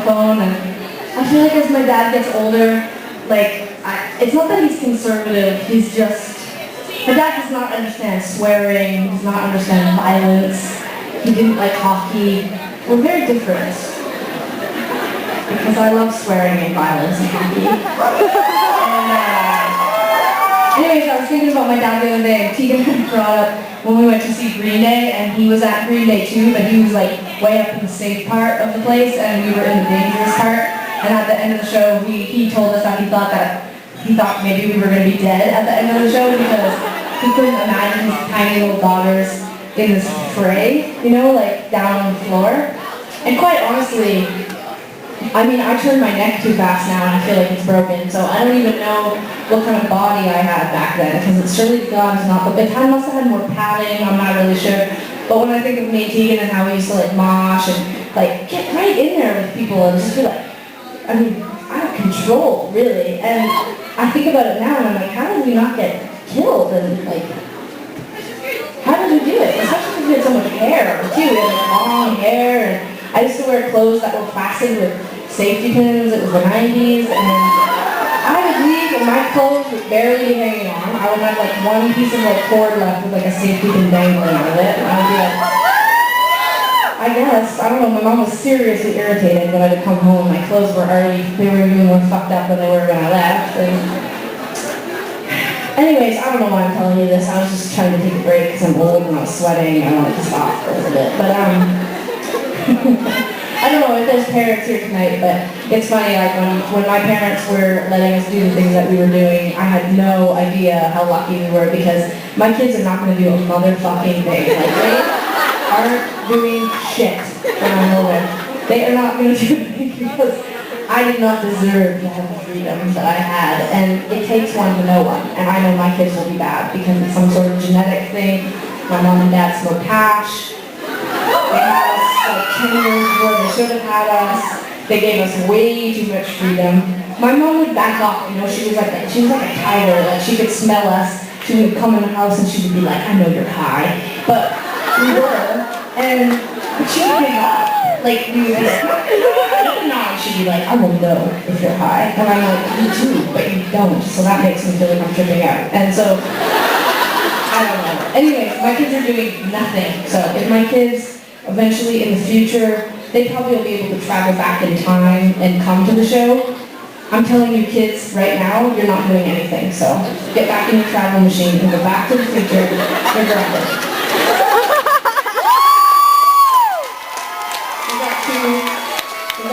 phone, and I feel like as my dad gets older, like, it's not that he's conservative, he's just, my dad does not understand swearing, does not understand violence, he didn't like hockey. We're very different. Because I love swearing and violence and hockey. And anyways, I was thinking about my dad the other day, and Tegan had brought up when we went to see Green Day, and he was at Green Day too, but he was like way up in the safe part of the place, and we were in the dangerous part. And at the end of the show, he told us that he thought maybe we were going to be dead at the end of the show because he couldn't imagine his tiny little daughters in this fray, you know, like down on the floor. And quite honestly, I mean, I turned my neck too fast now and I feel like it's broken, so I don't even know what kind of body I had back then, because it's surely God is not, but it must have had more padding, I'm not really sure. But when I think of me and Tegan and how we used to like mosh and like get right in there with people and just feel like, I mean, out of control, really. And I think about it now and I'm like, how did we not get killed? And like, how did we do it? Especially because we had so much hair, too. We had like long hair, and I used to wear clothes that were fastened with safety pins. It was the 90s, and then I would leave and my clothes would barely be hanging on. I would have like one piece of like cord left with like a safety pin dangling out of it, and I would be like, I guess, I don't know, my mom was seriously irritated when I would come home. My clothes were already, they were even more fucked up than they were when I left. And anyways, I don't know why I'm telling you this. I was just trying to take a break because I'm old and I was sweating and I wanted to stop for a little bit. But I don't know if there's parents here tonight, but it's funny, like when my parents were letting us do the things that we were doing, I had no idea how lucky we were because my kids are not going to do a motherfucking thing. Like, they aren't doing shit when I'm older. They are not going to do anything because I did not deserve to have the freedoms that I had, and it takes one to know one, and I know my kids will be bad because it's some sort of genetic thing. My mom and dad smoked hash. They had us like 10 years before they should have had us. They gave us way too much freedom. My mom would back off, you know, she was like a tiger, like she could smell us. She would come in the house and she would be like, I know you're high. But we were, and she would give up. Like, we would be like, no, she'd be like, I will know if you're high. And I'm like, you do, but you don't. So that makes me feel like I'm tripping out. And so, I don't know. Anyways, my kids are doing nothing. So if my kids eventually in the future, they probably will be able to travel back in time and come to the show. I'm telling you kids right now, you're not doing anything. So get back in your travel machine and go back to the future. You're grounded.